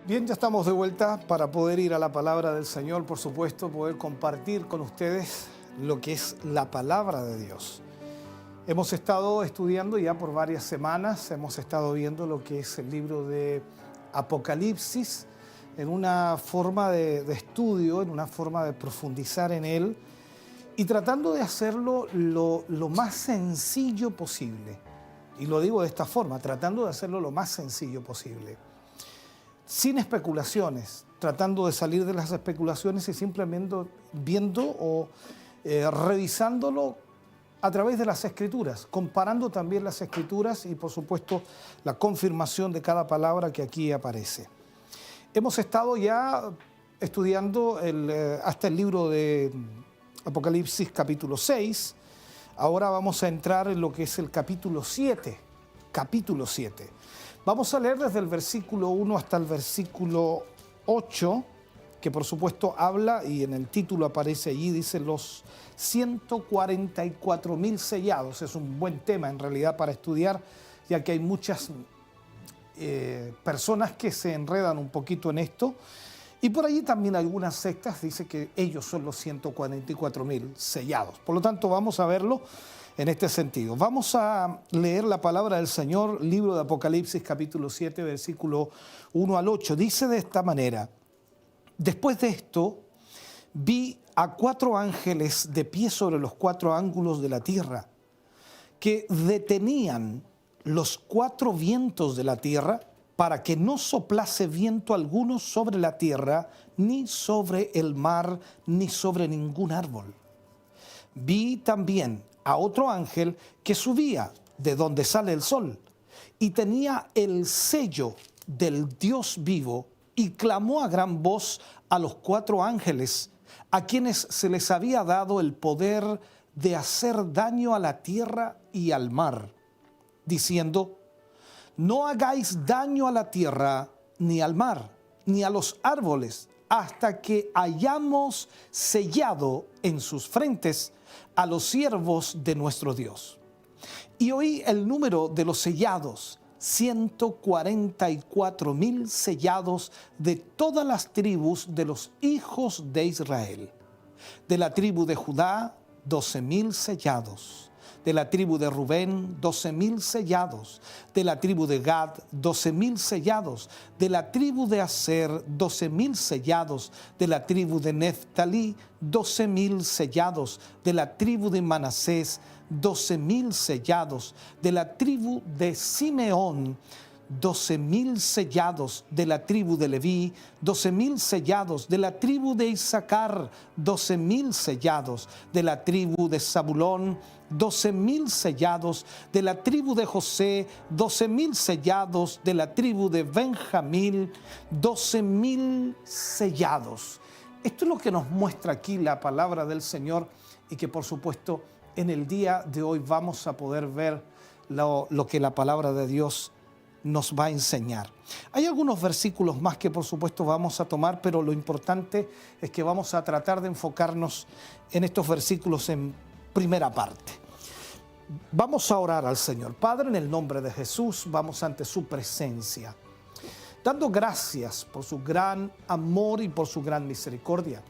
Bien, ya estamos de vuelta para poder ir a la palabra del Señor, por supuesto, poder compartir con ustedes lo que es la palabra de Dios. Hemos estado estudiando ya por varias semanas, hemos estado viendo lo que es el libro de Apocalipsis en una forma de estudio, en una forma de profundizar en él y tratando de hacerlo lo más sencillo posible. Y lo digo de esta forma, tratando de hacerlo lo más sencillo posible. Sin especulaciones, tratando de salir de las especulaciones y simplemente viendo o revisándolo a través de las Escrituras, comparando también las Escrituras y por supuesto la confirmación de cada palabra que aquí aparece. Hemos estado ya estudiando hasta el libro de Apocalipsis capítulo 6, ahora vamos a entrar en lo que es el capítulo 7, Vamos a leer desde el versículo 1 hasta el versículo 8, que por supuesto habla, y en el título aparece allí, dice los 144.000 sellados. Es un buen tema en realidad para estudiar, ya que hay muchas personas que se enredan un poquito en esto. Y por allí también algunas sectas dicen que ellos son los 144.000 sellados. Por lo tanto, vamos a verlo en este sentido. Vamos a leer la palabra del Señor, libro de Apocalipsis, capítulo 7, versículo 1 al 8. Dice de esta manera: después de esto, vi a 4 ángeles de pie sobre los 4 ángulos de la tierra, que detenían los 4 vientos de la tierra, para que no soplase viento alguno sobre la tierra, ni sobre el mar, ni sobre ningún árbol. Vi también a otro ángel que subía de donde sale el sol y tenía el sello del Dios vivo y clamó a gran voz a los 4 ángeles a quienes se les había dado el poder de hacer daño a la tierra y al mar, diciendo: no hagáis daño a la tierra, ni al mar, ni a los árboles, hasta que hayamos sellado en sus frentes a los siervos de nuestro Dios. Y oí el número de los sellados: 144.000 sellados de todas las tribus de los hijos de Israel. De la tribu de Judá, 12.000 sellados. De la tribu de Rubén, 12.000 sellados. De la tribu de Gad, 12.000 sellados. De la tribu de Aser, 12.000 sellados. De la tribu de Neftalí, 12.000 sellados. De la tribu de Manasés, 12.000 sellados. De la tribu de Simeón, 12.000 sellados. De la tribu de Leví, 12.000 sellados. De la tribu de Isaacar, 12.000 sellados. De la tribu de Zabulón, 12.000 sellados. De la tribu de José, 12.000 sellados. De la tribu de Benjamín, 12.000 sellados. Esto es lo que nos muestra aquí la palabra del Señor, y que por supuesto en el día de hoy vamos a poder ver lo que la palabra de Dios nos va a enseñar. Hay algunos versículos más que por supuesto vamos a tomar, pero lo importante es que vamos a tratar de enfocarnos en estos versículos en primera parte. Vamos a orar al Señor. Padre, en el nombre de Jesús, vamos ante su presencia, dando gracias por su gran amor y por su gran misericordia.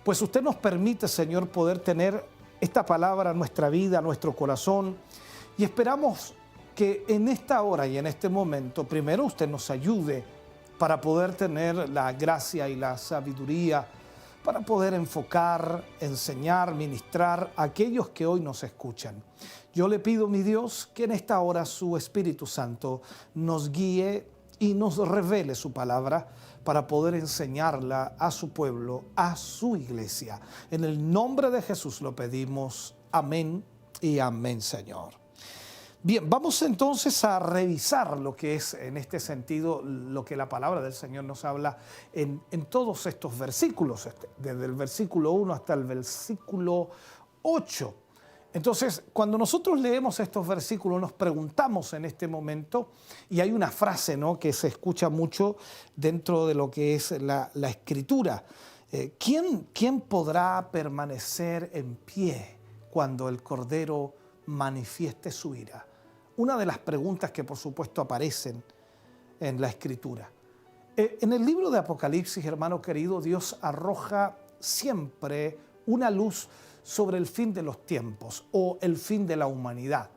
Pues usted nos permite, Señor, poder tener esta palabra en nuestra vida, en nuestro corazón, y esperamos que en esta hora y en este momento, primero usted nos ayude para poder tener la gracia y la sabiduría, para poder enfocar, enseñar, ministrar a aquellos que hoy nos escuchan. Yo le pido, mi Dios, que en esta hora su Espíritu Santo nos guíe y nos revele su palabra para poder enseñarla a su pueblo, a su iglesia. En el nombre de Jesús lo pedimos. Amén y amén, Señor. Bien, vamos entonces a revisar lo que es en este sentido, lo que la palabra del Señor nos habla en todos estos versículos, desde el versículo 1 hasta el versículo 8. Entonces, cuando nosotros leemos estos versículos, nos preguntamos en este momento, y hay una frase, ¿no?, que se escucha mucho dentro de lo que es la Escritura. ¿Quién podrá permanecer en pie cuando el Cordero manifieste su ira? Una de las preguntas que por supuesto aparecen en la Escritura. En el libro de Apocalipsis, hermano querido, Dios arroja siempre una luz sobre el fin de los tiempos o el fin de la humanidad.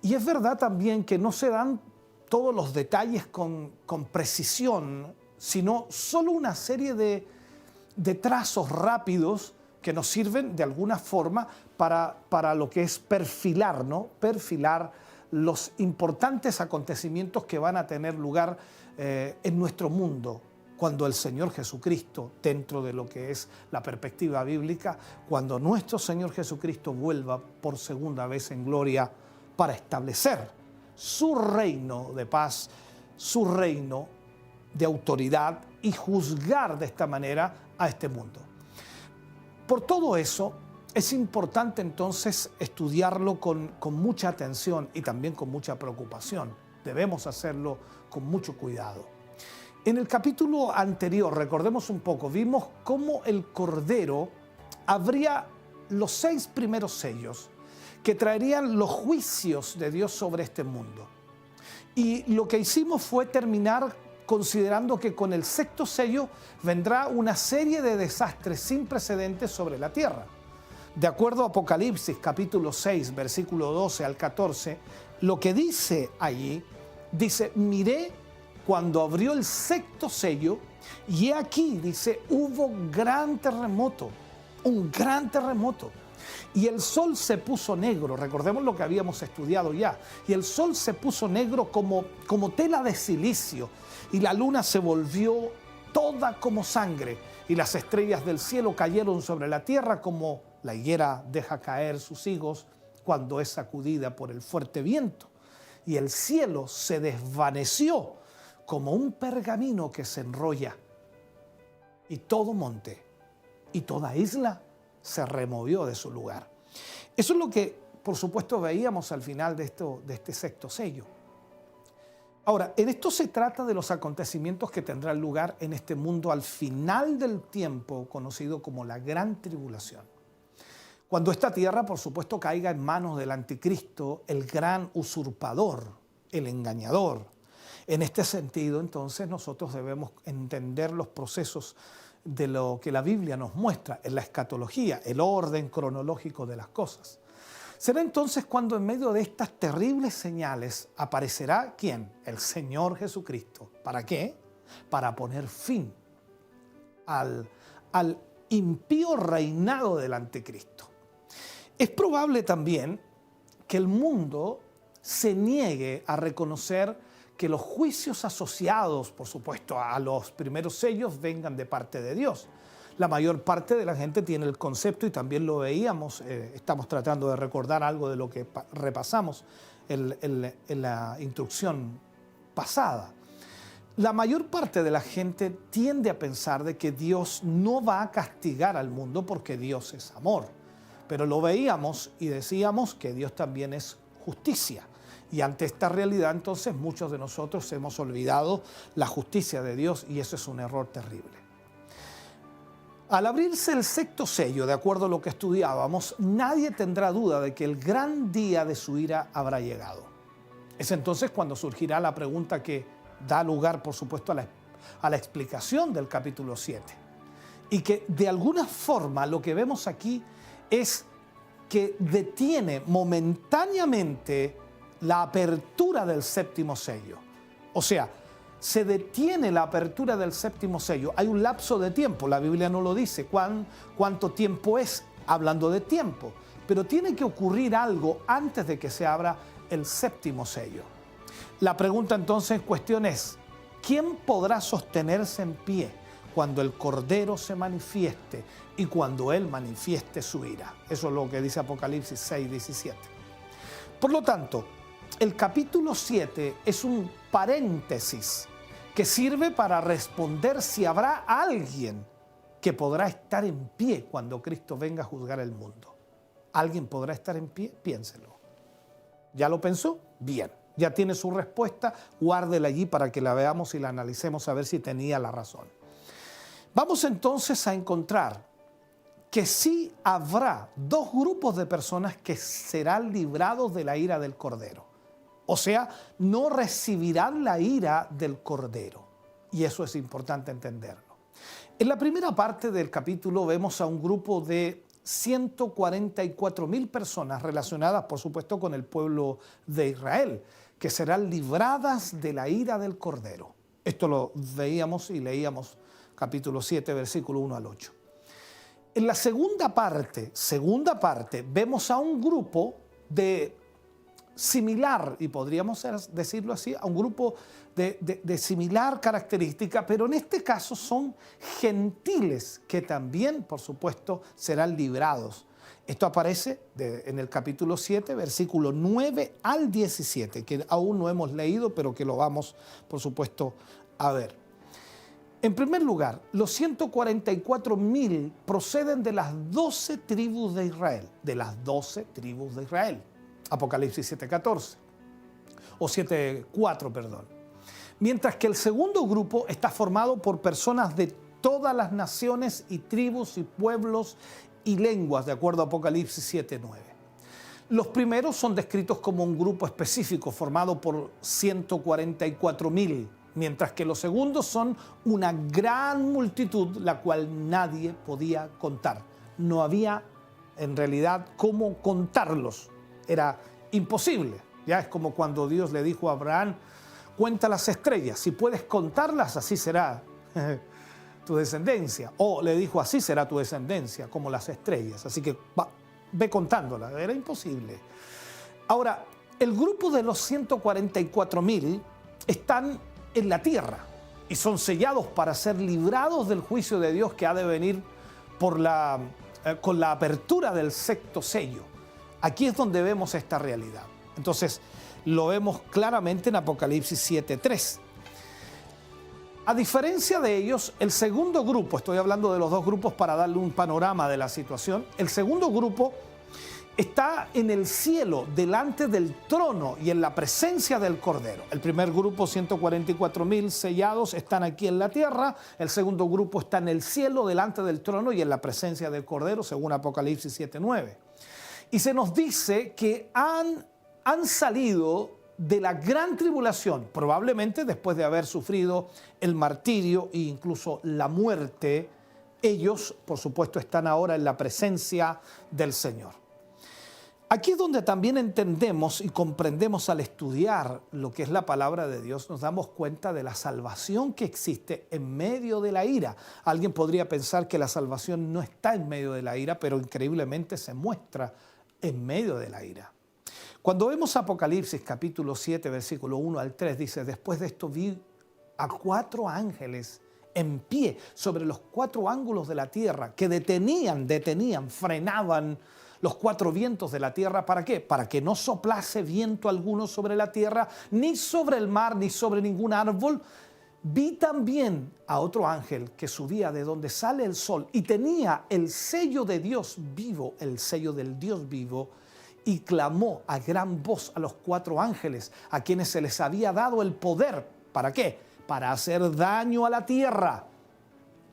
Y es verdad también que no se dan todos los detalles con precisión, sino solo una serie de trazos rápidos que nos sirven de alguna forma para lo que es perfilar, ¿no? Perfilar los importantes acontecimientos que van a tener lugar en nuestro mundo cuando el Señor Jesucristo, dentro de lo que es la perspectiva bíblica, cuando nuestro Señor Jesucristo vuelva por segunda vez en gloria para establecer su reino de paz, su reino de autoridad y juzgar de esta manera a este mundo. Por todo eso, es importante entonces estudiarlo con mucha atención y también con mucha preocupación. Debemos hacerlo con mucho cuidado. En el capítulo anterior, recordemos un poco, vimos cómo el Cordero abría los 6 primeros sellos que traerían los juicios de Dios sobre este mundo. Y lo que hicimos fue terminar considerando que con el 6º sello vendrá una serie de desastres sin precedentes sobre la tierra. De acuerdo a Apocalipsis capítulo 6, versículo 12 al 14, lo que dice allí, dice, miré cuando abrió el 6º sello y he aquí, dice, hubo gran terremoto, un gran terremoto. Y el sol se puso negro, recordemos lo que habíamos estudiado ya, y el sol se puso negro como tela de silicio, y la luna se volvió toda como sangre, y las estrellas del cielo cayeron sobre la tierra como la higuera deja caer sus higos cuando es sacudida por el fuerte viento. Y el cielo se desvaneció como un pergamino que se enrolla, y todo monte y toda isla se removió de su lugar. Eso es lo que, por supuesto, veíamos al final de este 6º sello. Ahora, en esto se trata de los acontecimientos que tendrán lugar en este mundo al final del tiempo, conocido como la Gran Tribulación. Cuando esta tierra, por supuesto, caiga en manos del anticristo, el gran usurpador, el engañador. En este sentido, entonces, nosotros debemos entender los procesos de lo que la Biblia nos muestra en la escatología, el orden cronológico de las cosas. Será entonces cuando en medio de estas terribles señales aparecerá ¿quién? El Señor Jesucristo. ¿Para qué? Para poner fin al impío reinado del anticristo. Es probable también que el mundo se niegue a reconocer que los juicios asociados, por supuesto, a los primeros sellos vengan de parte de Dios. La mayor parte de la gente tiene el concepto, y también lo veíamos, estamos tratando de recordar algo de lo que repasamos en la instrucción pasada. La mayor parte de la gente tiende a pensar de que Dios no va a castigar al mundo porque Dios es amor. Pero lo veíamos y decíamos que Dios también es justicia. Y ante esta realidad, entonces, muchos de nosotros hemos olvidado la justicia de Dios, y eso es un error terrible. Al abrirse el 6º sello, de acuerdo a lo que estudiábamos, nadie tendrá duda de que el gran día de su ira habrá llegado. Es entonces cuando surgirá la pregunta que da lugar, por supuesto, a la explicación del capítulo 7. Y que de alguna forma lo que vemos aquí es que detiene momentáneamente la apertura del 7º sello. O sea, se detiene la apertura del 7º sello. Hay un lapso de tiempo, la Biblia no lo dice cuánto tiempo es, hablando de tiempo, pero tiene que ocurrir algo antes de que se abra el 7º sello. La pregunta entonces en cuestión es, ¿quién podrá sostenerse en pie cuando el Cordero se manifieste y cuando Él manifieste su ira? Eso es lo que dice Apocalipsis 6, 17. Por lo tanto, el capítulo 7 es un paréntesis que sirve para responder si habrá alguien que podrá estar en pie cuando Cristo venga a juzgar el mundo. ¿Alguien podrá estar en pie? Piénselo. ¿Ya lo pensó? Bien. Ya tiene su respuesta, guárdela allí para que la veamos y la analicemos a ver si tenía la razón. Vamos entonces a encontrar que sí habrá 2 grupos de personas que serán librados de la ira del Cordero. O sea, no recibirán la ira del Cordero. Y eso es importante entenderlo. En la primera parte del capítulo vemos a un grupo de 144,000 personas relacionadas, por supuesto, con el pueblo de Israel, que serán libradas de la ira del Cordero. Esto lo veíamos y leíamos capítulo 7, versículo 1 al 8. En la segunda parte, vemos a un grupo de similar, y podríamos decirlo así, a un grupo de similar característica, pero en este caso son gentiles que también, por supuesto, serán librados. Esto aparece en el capítulo 7, versículo 9 al 17, que aún no hemos leído, pero que lo vamos, por supuesto, a ver. En primer lugar, los 144,000 proceden de las 12 tribus de Israel, Apocalipsis 7:14, o 7:4, perdón. Mientras que el segundo grupo está formado por personas de todas las naciones y tribus y pueblos y lenguas, de acuerdo a Apocalipsis 7:9. Los primeros son descritos como un grupo específico formado por 144,000, mientras que los segundos son una gran multitud, la cual nadie podía contar. No había en realidad cómo contarlos, era imposible. Ya es como cuando Dios le dijo a Abraham, cuenta las estrellas, si puedes contarlas, así será tu descendencia. O le dijo, así será tu descendencia, como las estrellas. Así que ve contándolas, era imposible. Ahora, el grupo de los 144,000 están en la tierra y son sellados para ser librados del juicio de Dios que ha de venir con la apertura del sexto sello. Aquí es donde vemos esta realidad. Entonces, lo vemos claramente en Apocalipsis 7:3. A diferencia de ellos, el segundo grupo, estoy hablando de los dos grupos para darle un panorama de la situación, el segundo grupo está en el cielo, delante del trono y en la presencia del Cordero. El primer grupo, 144,000 sellados, están aquí en la tierra. El segundo grupo está en el cielo, delante del trono y en la presencia del Cordero, según Apocalipsis 7:9. Y se nos dice que han salido de la gran tribulación, probablemente después de haber sufrido el martirio e incluso la muerte. Ellos, por supuesto, están ahora en la presencia del Señor. Aquí es donde también entendemos y comprendemos al estudiar lo que es la palabra de Dios, nos damos cuenta de la salvación que existe en medio de la ira. Alguien podría pensar que la salvación no está en medio de la ira, pero increíblemente se muestra en medio de la ira. Cuando vemos Apocalipsis capítulo 7, versículo 1 al 3, dice, después de esto vi a 4 ángeles en pie sobre los 4 ángulos de la tierra que detenían, frenaban los 4 vientos de la tierra. ¿Para qué? Para que no soplase viento alguno sobre la tierra, ni sobre el mar, ni sobre ningún árbol. Vi también a otro ángel que subía de donde sale el sol y tenía el sello de Dios vivo, el sello del Dios vivo, y clamó a gran voz a los 4 ángeles, a quienes se les había dado el poder. ¿Para qué? Para hacer daño a la tierra,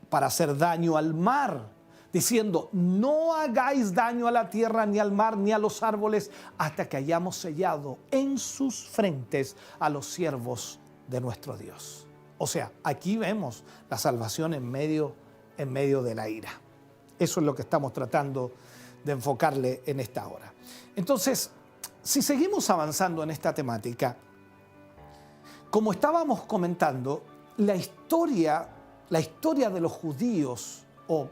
para hacer daño al mar, diciendo, no hagáis daño a la tierra, ni al mar, ni a los árboles, hasta que hayamos sellado en sus frentes a los siervos de nuestro Dios. O sea, aquí vemos la salvación en medio de la ira. Eso es lo que estamos tratando de enfocarle en esta hora. Entonces, si seguimos avanzando en esta temática, como estábamos comentando, la historia de los judíos, o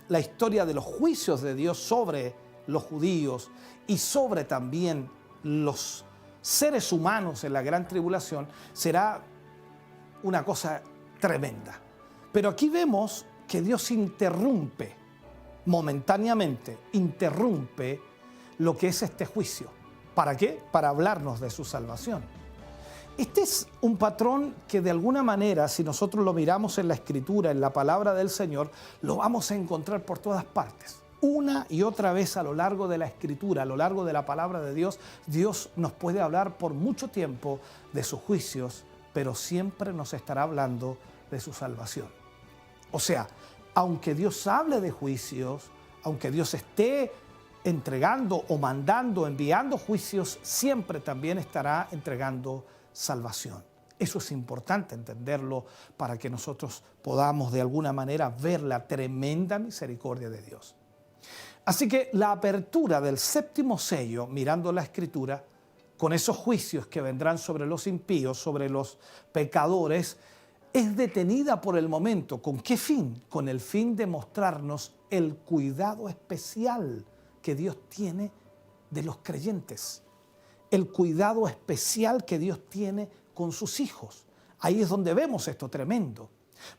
la historia de los juicios de Dios sobre los judíos y sobre también los seres humanos en la gran tribulación, será una cosa tremenda. Pero aquí vemos que Dios momentáneamente interrumpe lo que es este juicio. ¿Para qué? Para hablarnos de su salvación. Este es un patrón que de alguna manera, si nosotros lo miramos en la Escritura, en la palabra del Señor, lo vamos a encontrar por todas partes. Una y otra vez a lo largo de la Escritura, a lo largo de la palabra de Dios, Dios nos puede hablar por mucho tiempo de sus juicios, pero siempre nos estará hablando de su salvación. O sea, aunque Dios hable de juicios, aunque Dios esté entregando o mandando, enviando juicios, siempre también estará entregando salvación. Eso es importante entenderlo para que nosotros podamos de alguna manera ver la tremenda misericordia de Dios. Así que la apertura del séptimo sello, mirando la Escritura, con esos juicios que vendrán sobre los impíos, sobre los pecadores, es detenida por el momento. ¿Con qué fin? Con el fin de mostrarnos el cuidado especial que Dios tiene de los creyentes. El cuidado especial que Dios tiene con sus hijos. Ahí es donde vemos esto tremendo.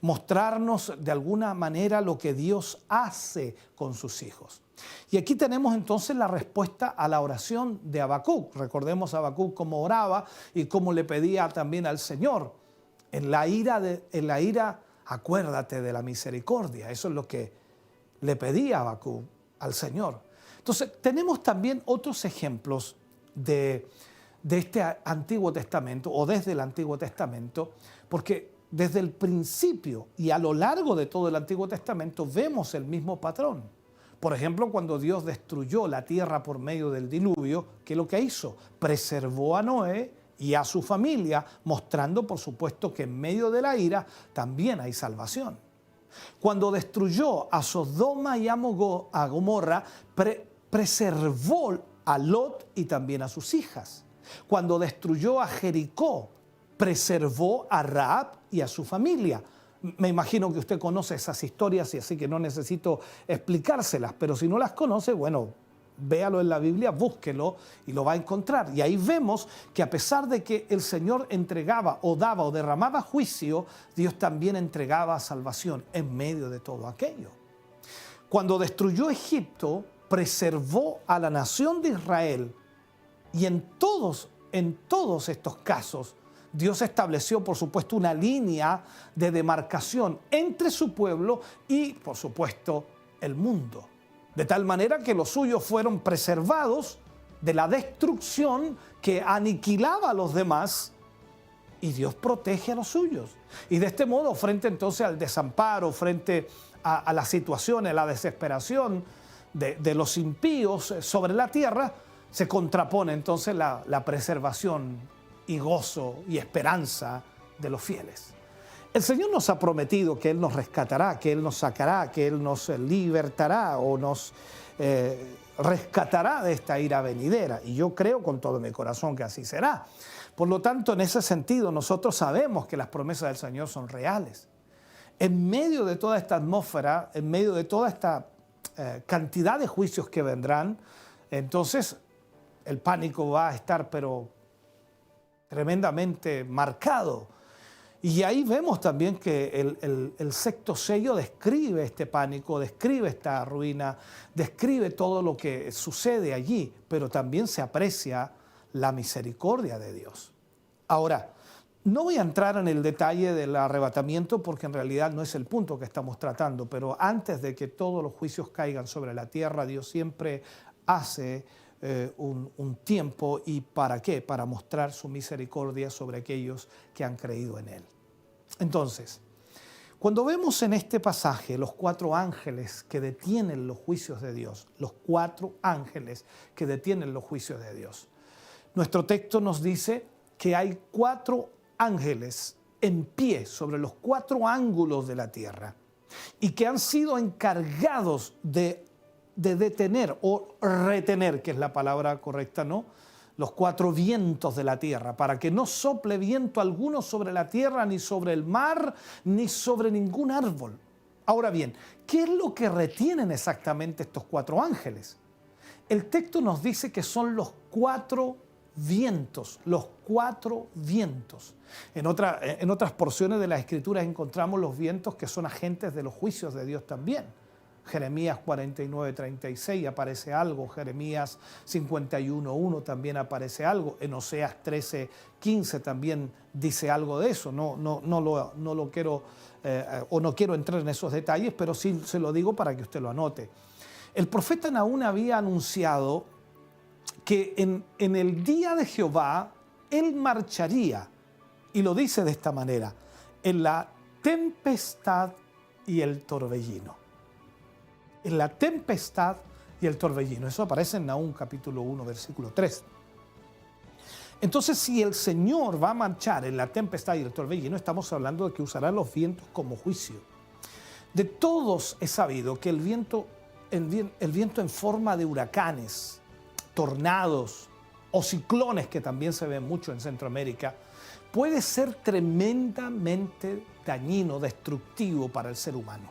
Mostrarnos de alguna manera lo que Dios hace con sus hijos. Y aquí tenemos entonces la respuesta a la oración de Habacuc. Recordemos a Habacuc cómo oraba y cómo le pedía también al Señor. En la ira, acuérdate de la misericordia. Eso es lo que le pedía Habacuc al Señor. Entonces, tenemos también otros ejemplos de este Antiguo Testamento o desde el Antiguo Testamento, porque desde el principio y a lo largo de todo el Antiguo Testamento vemos el mismo patrón. Por ejemplo, cuando Dios destruyó la tierra por medio del diluvio, ¿qué es lo que hizo? Preservó a Noé y a su familia, mostrando, por supuesto, que en medio de la ira también hay salvación. Cuando destruyó a Sodoma y a Gomorra, preservó a Lot y también a sus hijas. Cuando destruyó a Jericó, preservó a Rahab y a su familia. Me imagino que usted conoce esas historias y así que no necesito explicárselas, pero si no las conoce, bueno, véalo en la Biblia, búsquelo y lo va a encontrar. Y ahí vemos que a pesar de que el Señor entregaba o daba o derramaba juicio, Dios también entregaba salvación en medio de todo aquello. Cuando destruyó Egipto, preservó a la nación de Israel y en todos estos casos, Dios estableció, por supuesto, una línea de demarcación entre su pueblo y, por supuesto, el mundo. De tal manera que los suyos fueron preservados de la destrucción que aniquilaba a los demás y Dios protege a los suyos. Y de este modo, frente entonces al desamparo, frente a la situación, a la desesperación de los impíos sobre la tierra, se contrapone entonces la preservación y gozo y esperanza de los fieles. El Señor nos ha prometido que Él nos rescatará, que Él nos sacará, que Él nos libertará o nos rescatará de esta ira venidera. Y yo creo con todo mi corazón que así será. Por lo tanto, en ese sentido, nosotros sabemos que las promesas del Señor son reales. En medio de toda esta atmósfera, en medio de toda esta cantidad de juicios que vendrán, entonces el pánico va a estar, pero tremendamente marcado. Y ahí vemos también que el sexto sello describe este pánico, describe esta ruina, describe todo lo que sucede allí, pero también se aprecia la misericordia de Dios. Ahora, no voy a entrar en el detalle del arrebatamiento porque en realidad no es el punto que estamos tratando, pero antes de que todos los juicios caigan sobre la tierra, Dios siempre hace un tiempo. ¿Y para qué? Para mostrar su misericordia sobre aquellos que han creído en Él. Entonces, cuando vemos en este pasaje los 4 ángeles que detienen los juicios de Dios, los 4 ángeles que detienen los juicios de Dios, nuestro texto nos dice que hay 4 ángeles en pie sobre los 4 ángulos de la tierra y que han sido encargados de detener o retener, que es la palabra correcta, ¿no?, los 4 vientos de la tierra, para que no sople viento alguno sobre la tierra, ni sobre el mar, ni sobre ningún árbol. Ahora bien, ¿qué es lo que retienen exactamente estos 4 ángeles? El texto nos dice que son los 4 vientos, los 4 vientos. En otras porciones de las Escrituras encontramos los vientos que son agentes de los juicios de Dios también. Jeremías 49:36 aparece algo, Jeremías 51:1 también aparece algo, en Oseas 13:15 también dice algo de eso. No lo quiero o no quiero entrar en esos detalles, pero sí se lo digo para que usted lo anote. El profeta Nahum había anunciado que en el día de Jehová él marcharía, y lo dice de esta manera, en la tempestad y el torbellino. En la tempestad y el torbellino. Eso aparece en Nahum capítulo 1, versículo 3. Entonces, si el Señor va a marchar en la tempestad y el torbellino, no estamos hablando de que usará los vientos como juicio. De todos es sabido que el viento en forma de huracanes, tornados o ciclones, que también se ven mucho en Centroamérica, puede ser tremendamente dañino, destructivo para el ser humano.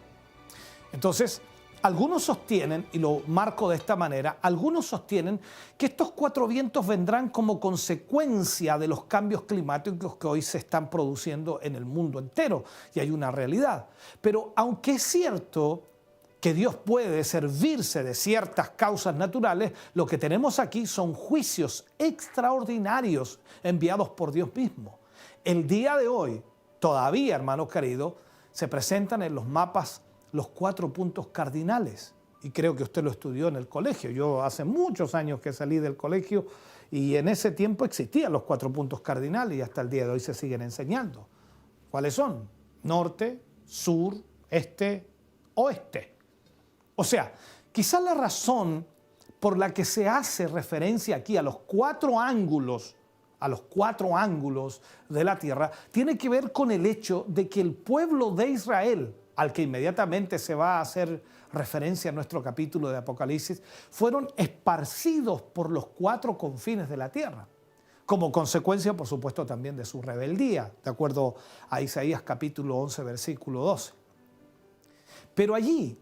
Entonces, algunos sostienen, y lo marco de esta manera, algunos sostienen que estos 4 vientos vendrán como consecuencia de los cambios climáticos que hoy se están produciendo en el mundo entero, y hay una realidad. Pero aunque es cierto que Dios puede servirse de ciertas causas naturales, lo que tenemos aquí son juicios extraordinarios enviados por Dios mismo. El día de hoy, todavía, hermanos queridos, se presentan en los mapas los 4 puntos cardinales. Y creo que usted lo estudió en el colegio. Yo hace muchos años que salí del colegio y en ese tiempo existían los 4 puntos cardinales y hasta el día de hoy se siguen enseñando. ¿Cuáles son? Norte, sur, este, oeste. O sea, quizás la razón por la que se hace referencia aquí a los 4 ángulos, de la tierra, tiene que ver con el hecho de que el pueblo de Israel, al que inmediatamente se va a hacer referencia en nuestro capítulo de Apocalipsis, fueron esparcidos por los 4 confines de la tierra, como consecuencia, por supuesto, también de su rebeldía, de acuerdo a Isaías capítulo 11, versículo 12. Pero allí,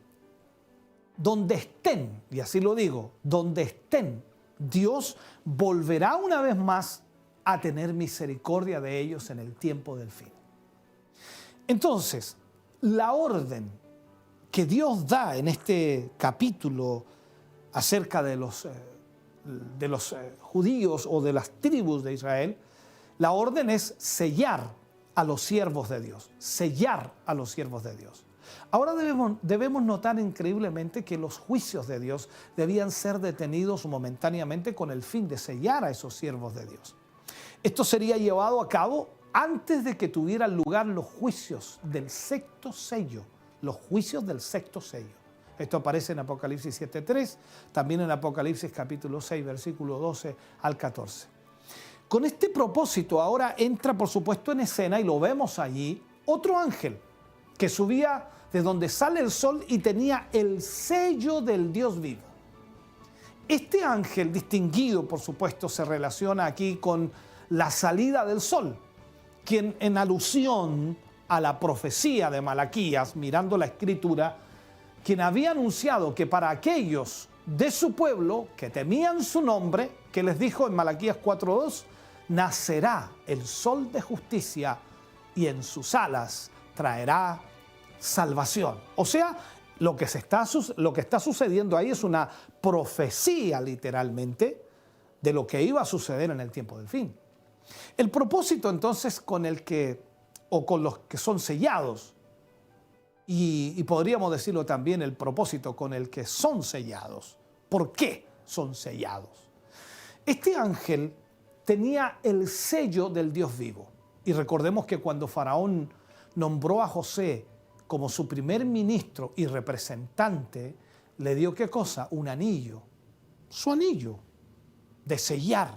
donde estén, y así lo digo, donde estén, Dios volverá una vez más a tener misericordia de ellos en el tiempo del fin. Entonces, la orden que Dios da en este capítulo acerca de los judíos o de las tribus de Israel, la orden es sellar a los siervos de Dios, sellar a los siervos de Dios. Ahora debemos notar increíblemente que los juicios de Dios debían ser detenidos momentáneamente con el fin de sellar a esos siervos de Dios. Esto sería llevado a cabo antes de que tuvieran lugar los juicios del sexto sello, los juicios del sexto sello. Esto aparece en Apocalipsis 7:3, también en Apocalipsis capítulo 6, versículo 12 al 14. Con este propósito ahora entra, por supuesto, en escena, y lo vemos allí, otro ángel que subía de donde sale el sol y tenía el sello del Dios vivo. Este ángel distinguido, por supuesto, se relaciona aquí con la salida del sol, quien en alusión a la profecía de Malaquías, mirando la escritura, quien había anunciado que para aquellos de su pueblo que temían su nombre, que les dijo en Malaquías 4:2, nacerá el sol de justicia y en sus alas traerá salvación. O sea, lo que está sucediendo ahí es una profecía literalmente de lo que iba a suceder en el tiempo del fin. El propósito entonces con los que son sellados, y podríamos decirlo también el propósito con el que son sellados. ¿Por qué son sellados? Este ángel tenía el sello del Dios vivo. Y recordemos que cuando Faraón nombró a José como su primer ministro y representante, le dio ¿qué cosa? Un anillo, su anillo de sellar,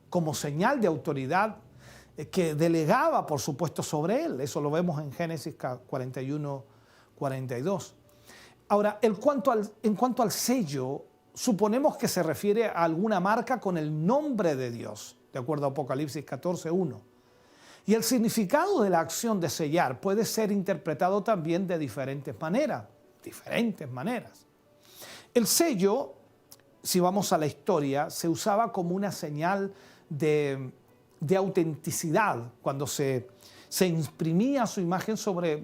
como señal de autoridad que delegaba, por supuesto, sobre él. Eso lo vemos en Génesis 41, 42. Ahora, en cuanto al sello, suponemos que se refiere a alguna marca con el nombre de Dios, de acuerdo a Apocalipsis 14, 1. Y el significado de la acción de sellar puede ser interpretado también de diferentes maneras. El sello, si vamos a la historia, se usaba como una señal de autenticidad cuando se imprimía su imagen sobre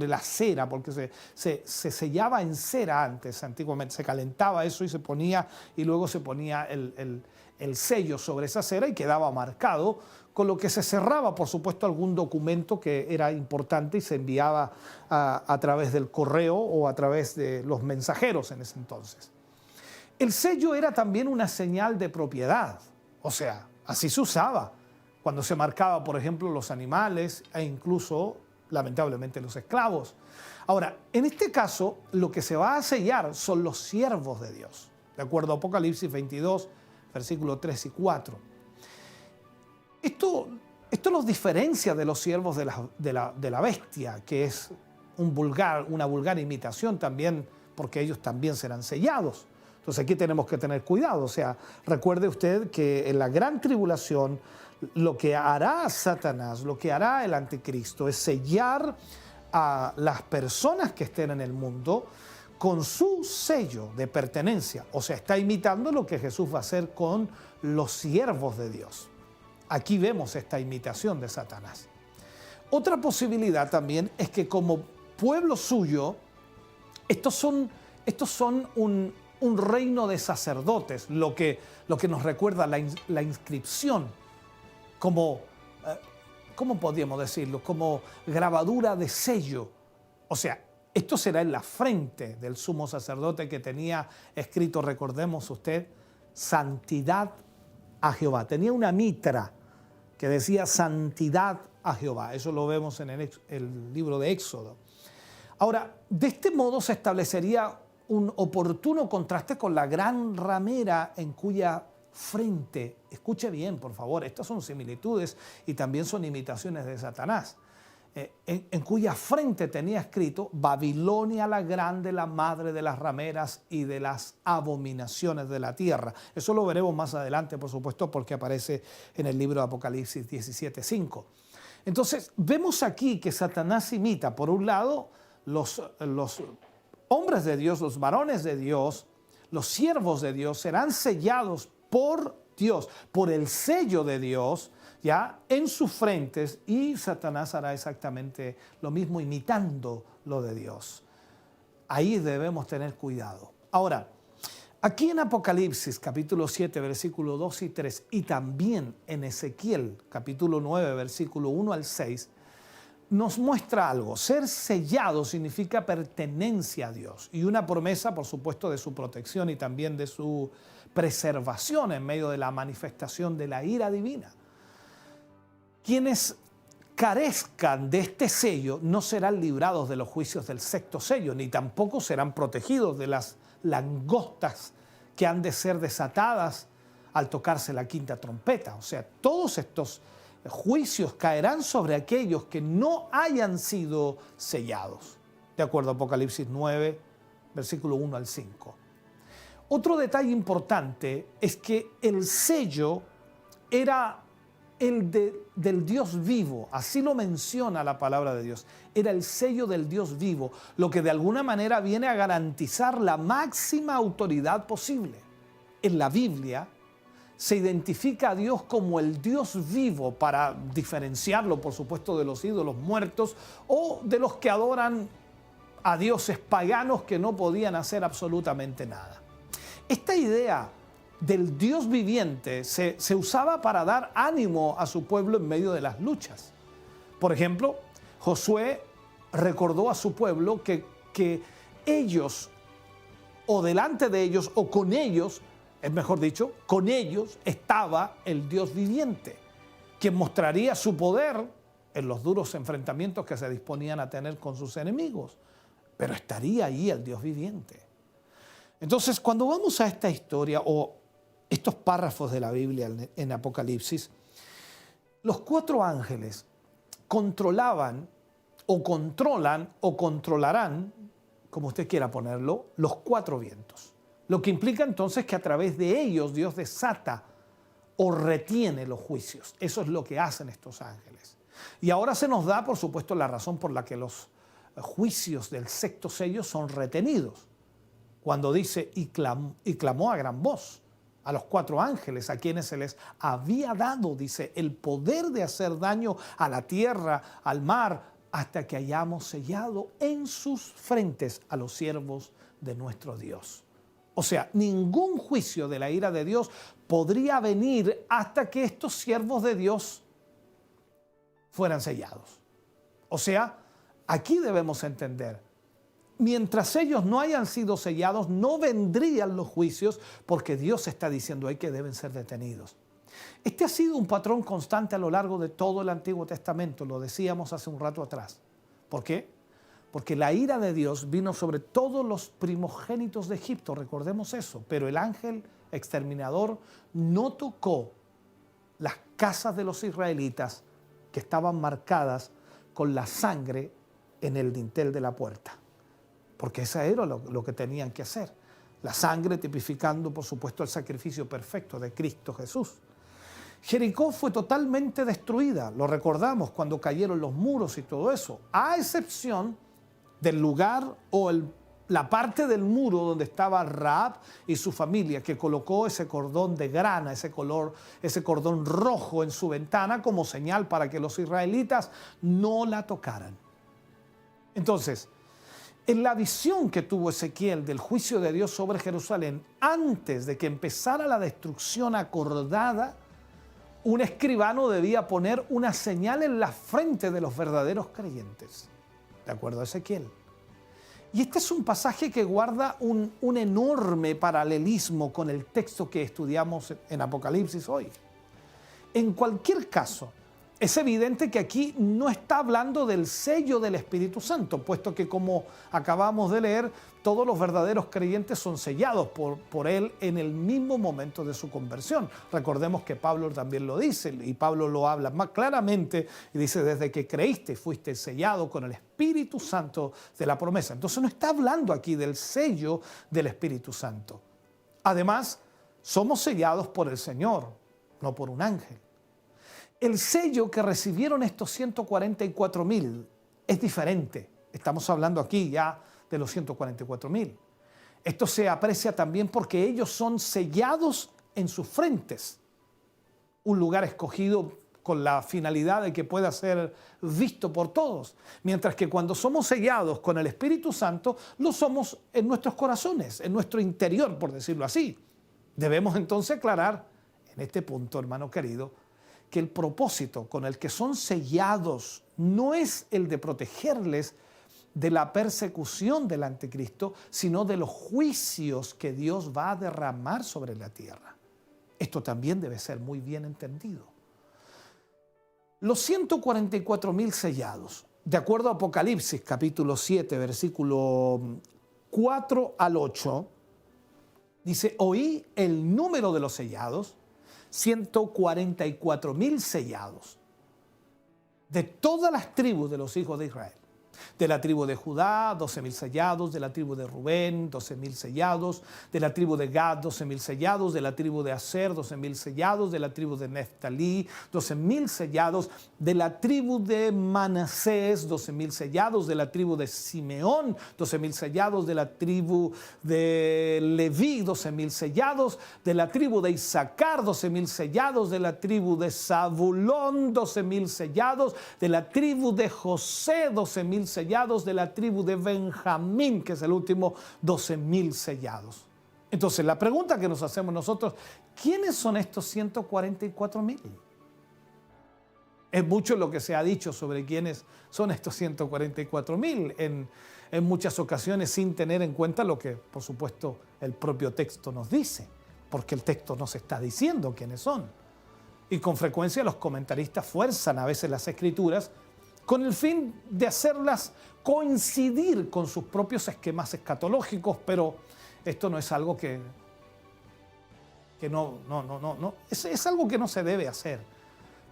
la cera, porque se sellaba en cera antiguamente, se calentaba eso y se ponía, y luego se ponía el sello sobre esa cera y quedaba marcado, con lo que se cerraba, por supuesto, algún documento que era importante y se enviaba a través del correo o a través de los mensajeros en ese entonces. El sello era también una señal de propiedad, o sea, así se usaba cuando se marcaba, por ejemplo, los animales e incluso, lamentablemente, los esclavos. Ahora, en este caso, lo que se va a sellar son los siervos de Dios, de acuerdo a Apocalipsis 22, versículos 3 y 4. Esto, esto los diferencia de los siervos de la bestia, que es una vulgar imitación también, porque ellos también serán sellados. Entonces aquí tenemos que tener cuidado. O sea, recuerde usted que en la gran tribulación lo que hará Satanás, lo que hará el anticristo es sellar a las personas que estén en el mundo con su sello de pertenencia. O sea, está imitando lo que Jesús va a hacer con los siervos de Dios. Aquí vemos esta imitación de Satanás. Otra posibilidad también es que como pueblo suyo, estos son un reino de sacerdotes, lo que nos recuerda la inscripción como, ¿cómo podríamos decirlo? Como grabadura de sello. O sea, esto será en la frente del sumo sacerdote que tenía escrito, recordemos usted, santidad a Jehová. Tenía una mitra que decía santidad a Jehová. Eso lo vemos en el libro de Éxodo. Ahora, de este modo se establecería un oportuno contraste con la gran ramera en cuya frente, escuche bien por favor, estas son similitudes y también son imitaciones de Satanás, en cuya frente tenía escrito Babilonia la grande, la madre de las rameras y de las abominaciones de la tierra. Eso lo veremos más adelante, por supuesto, porque aparece en el libro de Apocalipsis 17:5. Entonces, vemos aquí que Satanás imita, por un lado, los hombres de Dios, los varones de Dios, los siervos de Dios serán sellados por Dios, por el sello de Dios, ya en sus frentes, y Satanás hará exactamente lo mismo imitando lo de Dios. Ahí debemos tener cuidado. Ahora, aquí en Apocalipsis capítulo 7, versículo 2 y 3, y también en Ezequiel capítulo 9, versículo 1 al 6, nos muestra algo. Ser sellado significa pertenencia a Dios y una promesa, por supuesto, de su protección y también de su preservación en medio de la manifestación de la ira divina. Quienes carezcan de este sello no serán librados de los juicios del sexto sello, ni tampoco serán protegidos de las langostas que han de ser desatadas al tocarse la quinta trompeta. O sea, todos estos juicios caerán sobre aquellos que no hayan sido sellados, de acuerdo a Apocalipsis 9, versículo 1 al 5. Otro detalle importante es que el sello era del Dios vivo, así lo menciona la palabra de Dios. Era el sello del Dios vivo, lo que de alguna manera viene a garantizar la máxima autoridad posible. En la Biblia se identifica a Dios como el Dios vivo para diferenciarlo, por supuesto, de los ídolos muertos o de los que adoran a dioses paganos que no podían hacer absolutamente nada. Esta idea del Dios viviente se usaba para dar ánimo a su pueblo en medio de las luchas. Por ejemplo, Josué recordó a su pueblo que ellos, o delante de ellos, o con ellos, es mejor dicho, con ellos estaba el Dios viviente, quien mostraría su poder en los duros enfrentamientos que se disponían a tener con sus enemigos. Pero estaría ahí el Dios viviente. Entonces, cuando vamos a esta historia o estos párrafos de la Biblia en Apocalipsis, los 4 ángeles controlaban o controlan o controlarán, como usted quiera ponerlo, los 4 vientos. Lo que implica entonces que a través de ellos Dios desata o retiene los juicios. Eso es lo que hacen estos ángeles. Y ahora se nos da, por supuesto, la razón por la que los juicios del sexto sello son retenidos. Cuando dice, y clamó a gran voz a los 4 ángeles, a quienes se les había dado, dice, el poder de hacer daño a la tierra, al mar, hasta que hayamos sellado en sus frentes a los siervos de nuestro Dios. O sea, ningún juicio de la ira de Dios podría venir hasta que estos siervos de Dios fueran sellados. O sea, aquí debemos entender, mientras ellos no hayan sido sellados, no vendrían los juicios, porque Dios está diciendo ahí que deben ser detenidos. Este ha sido un patrón constante a lo largo de todo el Antiguo Testamento, lo decíamos hace un rato atrás. ¿Por qué? Porque la ira de Dios vino sobre todos los primogénitos de Egipto, recordemos eso, pero el ángel exterminador no tocó las casas de los israelitas que estaban marcadas con la sangre en el dintel de la puerta, porque eso era lo que tenían que hacer. La sangre tipificando, por supuesto, el sacrificio perfecto de Cristo Jesús. Jericó fue totalmente destruida, lo recordamos cuando cayeron los muros y todo eso, a excepción del lugar o la parte del muro donde estaba Rahab y su familia, que colocó ese cordón de grana, ese cordón rojo en su ventana como señal para que los israelitas no la tocaran. Entonces, en la visión que tuvo Ezequiel del juicio de Dios sobre Jerusalén, antes de que empezara la destrucción acordada, un escribano debía poner una señal en la frente de los verdaderos creyentes, de acuerdo a Ezequiel. Y este es un pasaje que guarda un enorme paralelismo con el texto que estudiamos en Apocalipsis hoy. En cualquier caso, es evidente que aquí no está hablando del sello del Espíritu Santo, puesto que, como acabamos de leer, todos los verdaderos creyentes son sellados por Él en el mismo momento de su conversión. Recordemos que Pablo también lo dice, y Pablo lo habla más claramente, y dice, desde que creíste fuiste sellado con el Espíritu Santo de la promesa. Entonces no está hablando aquí del sello del Espíritu Santo. Además, somos sellados por el Señor, no por un ángel. El sello que recibieron estos 144,000 es diferente. Estamos hablando aquí ya de los 144,000. Esto se aprecia también porque ellos son sellados en sus frentes. Un lugar escogido con la finalidad de que pueda ser visto por todos. Mientras que cuando somos sellados con el Espíritu Santo, lo somos en nuestros corazones, en nuestro interior, por decirlo así. Debemos entonces aclarar en este punto, hermano querido, que el propósito con el que son sellados no es el de protegerles de la persecución del anticristo, sino de los juicios que Dios va a derramar sobre la tierra. Esto también debe ser muy bien entendido. Los 144,000 sellados, de acuerdo a Apocalipsis capítulo 7, versículo 4 al 8, dice, oí el número de los sellados, 144,000 sellados, de todas las tribus de los hijos de Israel. De la tribu de Judá, 12,000 sellados, de la tribu de Rubén, 12,000 sellados, de la tribu de Gad, 12,000 sellados, de la tribu de Aser, 12,000 sellados, de la tribu de Neftalí, 12,000 sellados, de la tribu de Manasés, 12,000 sellados, de la tribu de Simeón, 12,000 sellados, de la tribu de Leví, 12,000 sellados, de la tribu de Isaacar, 12,000 sellados, de la tribu de Zabulón, 12,000 sellados, de la tribu de José, 12,000 sellados, de la tribu de Benjamín, que es el último, 12,000 sellados. Entonces, la pregunta que nos hacemos nosotros, ¿quiénes son estos 144,000? Es mucho lo que se ha dicho sobre quiénes son estos 144,000 en muchas ocasiones sin tener en cuenta lo que, por supuesto, el propio texto nos dice, porque el texto nos está diciendo quiénes son. Y con frecuencia los comentaristas fuerzan a veces las escrituras con el fin de hacerlas coincidir con sus propios esquemas escatológicos, pero esto no es algo que no, es algo que no se debe hacer,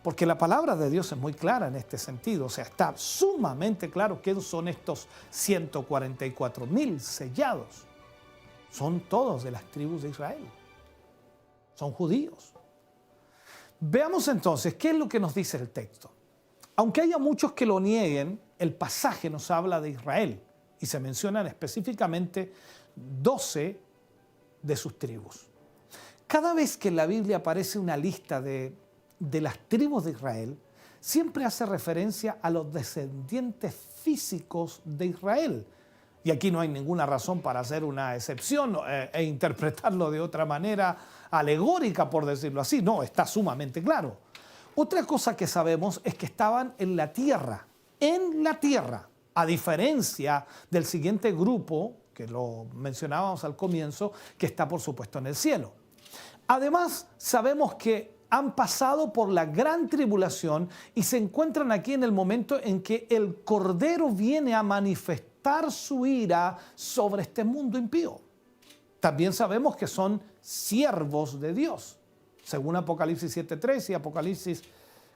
porque la palabra de Dios es muy clara en este sentido, o sea, está sumamente claro quiénes son estos 144,000 sellados. Son todos de las tribus de Israel, son judíos. Veamos entonces qué es lo que nos dice el texto. Aunque haya muchos que lo nieguen, el pasaje nos habla de Israel y se mencionan específicamente 12 de sus tribus. Cada vez que en la Biblia aparece una lista de las tribus de Israel, siempre hace referencia a los descendientes físicos de Israel. Y aquí no hay ninguna razón para hacer una excepción e interpretarlo de otra manera alegórica, por decirlo así. No, está sumamente claro. Otra cosa que sabemos es que estaban en la tierra, a diferencia del siguiente grupo, que lo mencionábamos al comienzo, que está por supuesto en el cielo. Además, sabemos que han pasado por la gran tribulación y se encuentran aquí en el momento en que el Cordero viene a manifestar su ira sobre este mundo impío. También sabemos que son siervos de Dios. según Apocalipsis 7:3 y Apocalipsis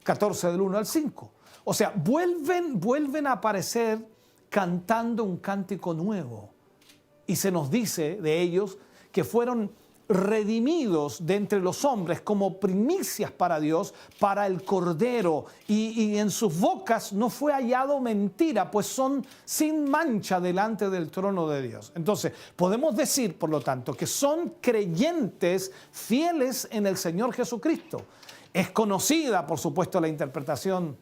14 del 1 al 5. O sea, vuelven a aparecer cantando un cántico nuevo. Y se nos dice de ellos que fueron redimidos de entre los hombres como primicias para Dios, para el Cordero, y en sus bocas no fue hallado mentira, pues son sin mancha delante del trono de Dios. Entonces, podemos decir, por lo tanto, que son creyentes fieles en el Señor Jesucristo. Es conocida, por supuesto, la interpretación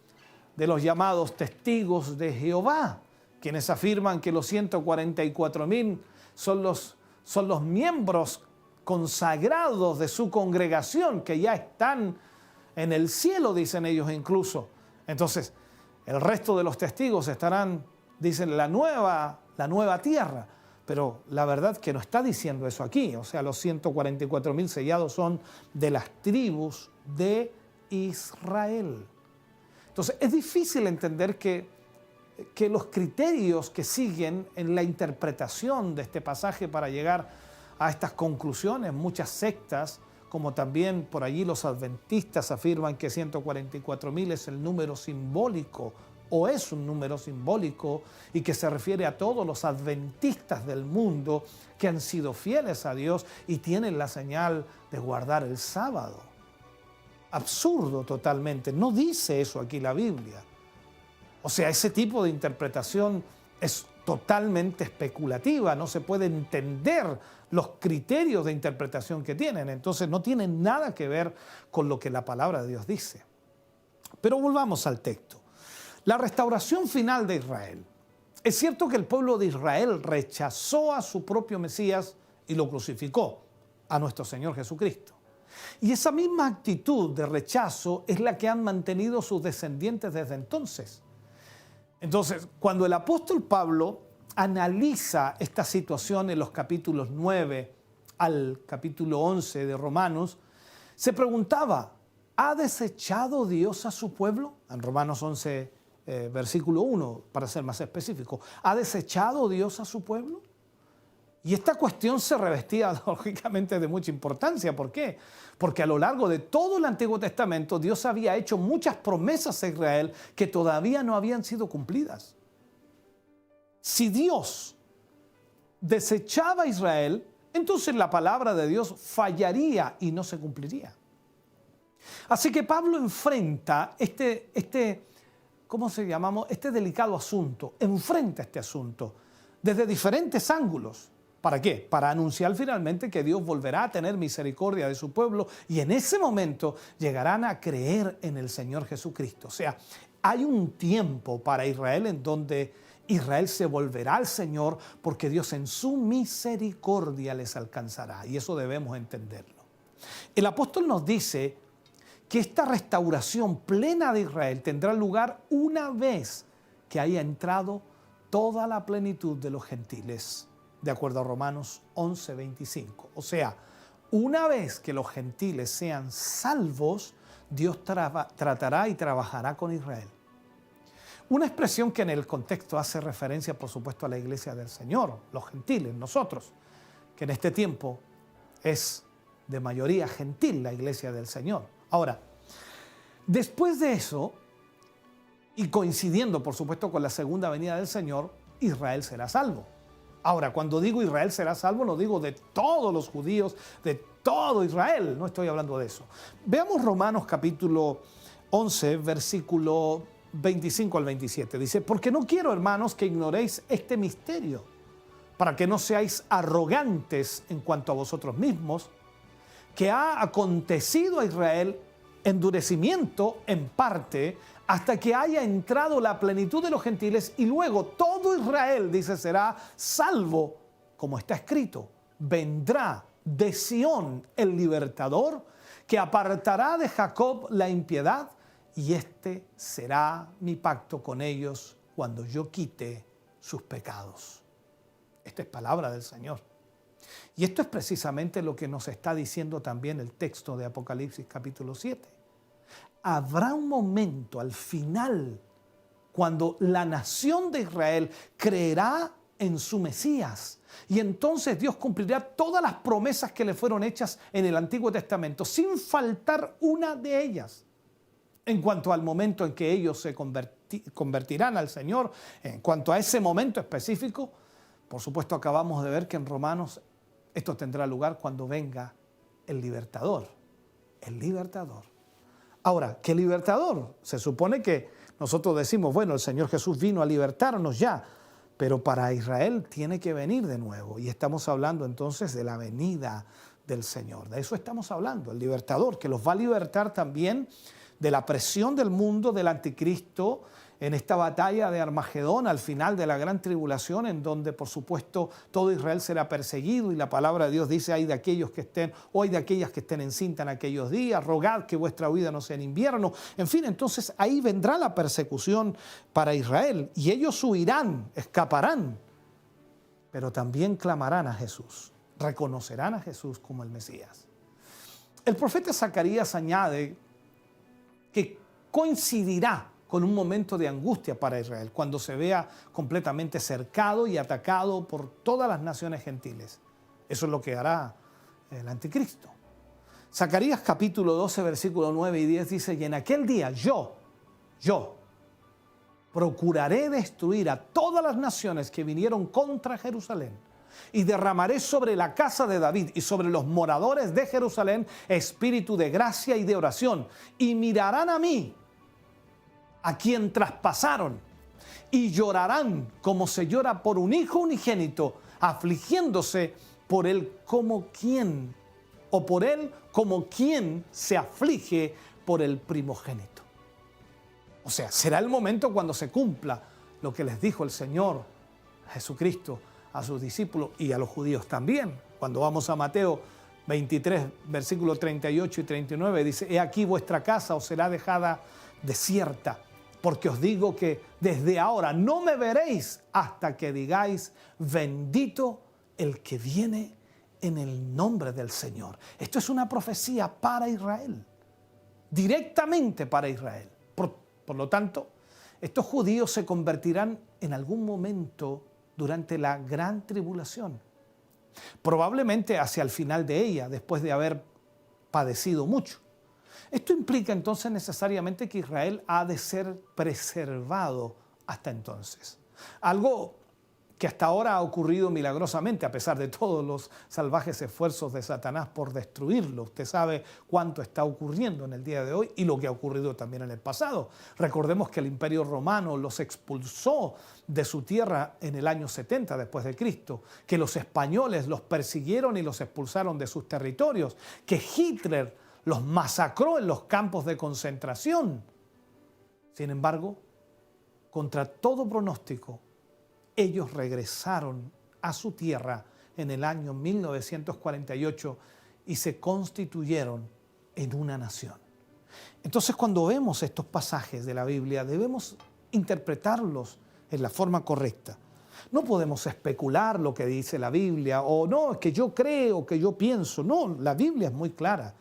de los llamados testigos de Jehová, quienes afirman que los 144,000 son los miembros consagrados de su congregación, que ya están en el cielo, dicen ellos incluso. Entonces, el resto de los testigos estarán, dicen, la nueva tierra. Pero la verdad que no está diciendo eso aquí. O sea, los 144,000 sellados son de las tribus de Israel. Entonces, es difícil entender que los criterios que siguen en la interpretación de este pasaje para llegar a estas conclusiones, muchas sectas, como también por allí los adventistas afirman que 144,000 es el número simbólico o es un número simbólico y que se refiere a todos los adventistas del mundo que han sido fieles a Dios y tienen la señal de guardar el sábado. Absurdo totalmente, no dice eso aquí la Biblia. O sea, ese tipo de interpretación es totalmente especulativa, no se puede entender los criterios de interpretación que tienen, entonces no tienen nada que ver con lo que la palabra de Dios dice. Pero volvamos al texto. La restauración final de Israel. Es cierto que el pueblo de Israel rechazó a su propio Mesías y lo crucificó, a nuestro Señor Jesucristo. Y esa misma actitud de rechazo es la que han mantenido sus descendientes desde entonces. Entonces, cuando el apóstol Pablo analiza esta situación en los capítulos 9 al capítulo 11 de Romanos, se preguntaba, ¿ha desechado Dios a su pueblo? En Romanos 11, versículo 1, para ser más específico, ¿ha desechado Dios a su pueblo? Y esta cuestión se revestía lógicamente de mucha importancia. ¿Por qué? Porque a lo largo de todo el Antiguo Testamento Dios había hecho muchas promesas a Israel que todavía no habían sido cumplidas. Si Dios desechaba a Israel, entonces la palabra de Dios fallaría y no se cumpliría. Así que Pablo enfrenta este delicado asunto, enfrenta este asunto desde diferentes ángulos. ¿Para qué? Para anunciar finalmente que Dios volverá a tener misericordia de su pueblo y en ese momento llegarán a creer en el Señor Jesucristo. O sea, hay un tiempo para Israel en donde Israel se volverá al Señor porque Dios en su misericordia les alcanzará y eso debemos entenderlo. El apóstol nos dice que esta restauración plena de Israel tendrá lugar una vez que haya entrado toda la plenitud de los gentiles, de acuerdo a Romanos 11:25. O sea, una vez que los gentiles sean salvos, Dios tratará y trabajará con Israel. Una expresión que en el contexto hace referencia, por supuesto, a la iglesia del Señor, los gentiles, nosotros, que en este tiempo es de mayoría gentil la iglesia del Señor. Ahora, después de eso, y coincidiendo, por supuesto, con la segunda venida del Señor, Israel será salvo. Ahora, cuando digo Israel será salvo, no digo de todos los judíos, de todo Israel, no estoy hablando de eso. Veamos Romanos capítulo 11, versículo 25 al 27. Dice, porque no quiero, hermanos, que ignoréis este misterio, para que no seáis arrogantes en cuanto a vosotros mismos, que ha acontecido a Israel endurecimiento en parte hasta que haya entrado la plenitud de los gentiles y luego todo Israel, dice, será salvo, como está escrito, vendrá de Sión el libertador que apartará de Jacob la impiedad y este será mi pacto con ellos cuando yo quite sus pecados. Esta es palabra del Señor. Y esto es precisamente lo que nos está diciendo también el texto de Apocalipsis capítulo 7. Habrá un momento al final cuando la nación de Israel creerá en su Mesías. Y entonces Dios cumplirá todas las promesas que le fueron hechas en el Antiguo Testamento, sin faltar una de ellas. En cuanto al momento en que ellos se convertirán al Señor, en cuanto a ese momento específico, por supuesto acabamos de ver que en Romanos esto tendrá lugar cuando venga el libertador. El libertador. Ahora, ¿qué libertador? Se supone que nosotros decimos, bueno, el Señor Jesús vino a libertarnos ya, pero para Israel tiene que venir de nuevo. Y estamos hablando entonces de la venida del Señor. De eso estamos hablando, el libertador, que los va a libertar también de la presión del mundo, del anticristo, en esta batalla de Armagedón, al final de la gran tribulación, en donde por supuesto todo Israel será perseguido, y la palabra de Dios dice, hay de aquellos que estén, o hay de aquellas que estén encintas en aquellos días, rogad que vuestra huida no sea en invierno. En fin, entonces ahí vendrá la persecución para Israel, y ellos huirán, escaparán, pero también clamarán a Jesús, reconocerán a Jesús como el Mesías. El profeta Zacarías añade que coincidirá con un momento de angustia para Israel, cuando se vea completamente cercado y atacado por todas las naciones gentiles. Eso es lo que hará el anticristo. Zacarías capítulo 12, versículos 9 y 10 dice, y en aquel día yo procuraré destruir a todas las naciones que vinieron contra Jerusalén, y derramaré sobre la casa de David y sobre los moradores de Jerusalén espíritu de gracia y de oración, y mirarán a mí, a quien traspasaron, y llorarán como se llora por un hijo unigénito, afligiéndose por él como quien, o por él como quien se aflige por el primogénito. O sea, será el momento cuando se cumpla lo que les dijo el Señor Jesucristo a sus discípulos y a los judíos también. Cuando vamos a Mateo 23, versículos 38 y 39, dice, he aquí vuestra casa os será dejada desierta, porque os digo que desde ahora no me veréis hasta que digáis, bendito el que viene en el nombre del Señor. Esto es una profecía para Israel, directamente para Israel. Por lo tanto, estos judíos se convertirán en algún momento durante la gran tribulación, probablemente hacia el final de ella, después de haber padecido mucho. Esto implica entonces necesariamente que Israel ha de ser preservado hasta entonces. Algo que hasta ahora ha ocurrido milagrosamente, a pesar de todos los salvajes esfuerzos de Satanás por destruirlo. Usted sabe cuánto está ocurriendo en el día de hoy y lo que ha ocurrido también en el pasado. Recordemos que el Imperio Romano los expulsó de su tierra en el año 70 después de Cristo, que los españoles los persiguieron y los expulsaron de sus territorios, que Hitler los masacró en los campos de concentración. Sin embargo, contra todo pronóstico, ellos regresaron a su tierra en el año 1948 y se constituyeron en una nación. Entonces, cuando vemos estos pasajes de la Biblia, debemos interpretarlos en la forma correcta. No podemos especular lo que dice la Biblia, o no, es que yo creo, que yo pienso. No, la Biblia es muy clara.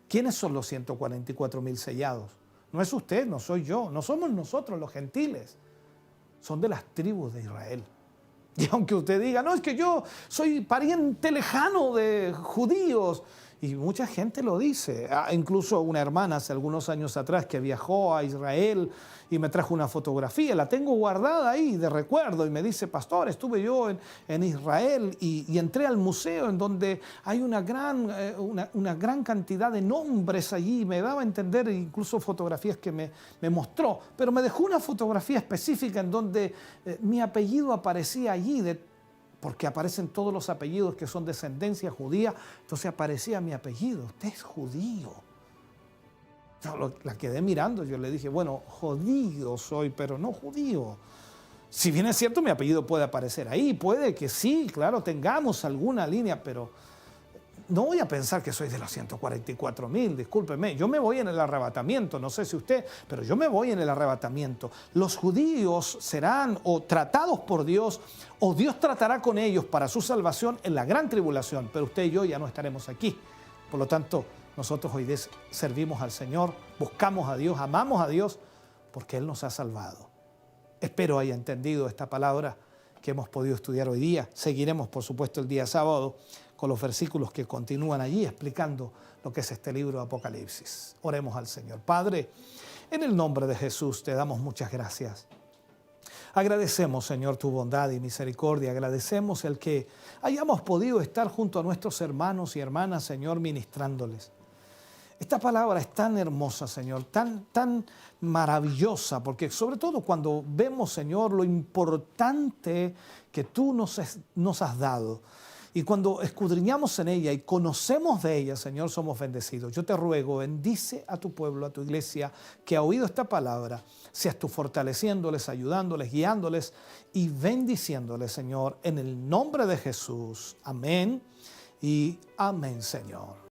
¿Quiénes son los 144,000 sellados? No es usted, no soy yo, no somos nosotros los gentiles. Son de las tribus de Israel. Y aunque usted diga, no, es que yo soy pariente lejano de judíos, y mucha gente lo dice. Incluso una hermana hace algunos años atrás que viajó a Israel y me trajo una fotografía, la tengo guardada ahí de recuerdo, y me dice, pastor, estuve yo en Israel y entré al museo en donde hay una gran cantidad de nombres allí, me daba a entender incluso fotografías que me mostró, pero me dejó una fotografía específica en donde mi apellido aparecía allí, porque aparecen todos los apellidos que son descendencia judía, entonces aparecía mi apellido, usted es judío. Yo la quedé mirando, yo le dije, bueno, judío soy, pero no judío. Si bien es cierto, mi apellido puede aparecer ahí, puede que sí, claro, tengamos alguna línea, pero no voy a pensar que soy de los 144,000, discúlpeme. Yo me voy en el arrebatamiento, no sé si usted, pero yo me voy en el arrebatamiento. Los judíos serán o tratados por Dios, o Dios tratará con ellos para su salvación en la gran tribulación, pero usted y yo ya no estaremos aquí. Por lo tanto, nosotros hoy servimos al Señor, buscamos a Dios, amamos a Dios, porque Él nos ha salvado. Espero haya entendido esta palabra que hemos podido estudiar hoy día. Seguiremos, por supuesto, el día sábado con los versículos que continúan allí explicando lo que es este libro de Apocalipsis. Oremos al Señor. Padre, en el nombre de Jesús te damos muchas gracias. Agradecemos, Señor, tu bondad y misericordia. Agradecemos el que hayamos podido estar junto a nuestros hermanos y hermanas, Señor, ministrándoles. Esta palabra es tan hermosa, Señor, tan maravillosa, porque sobre todo cuando vemos, Señor, lo importante que tú nos has dado. Y cuando escudriñamos en ella y conocemos de ella, Señor, somos bendecidos. Yo te ruego, bendice a tu pueblo, a tu iglesia, que ha oído esta palabra. Seas tú fortaleciéndoles, ayudándoles, guiándoles y bendiciéndoles, Señor, en el nombre de Jesús. Amén y amén, Señor.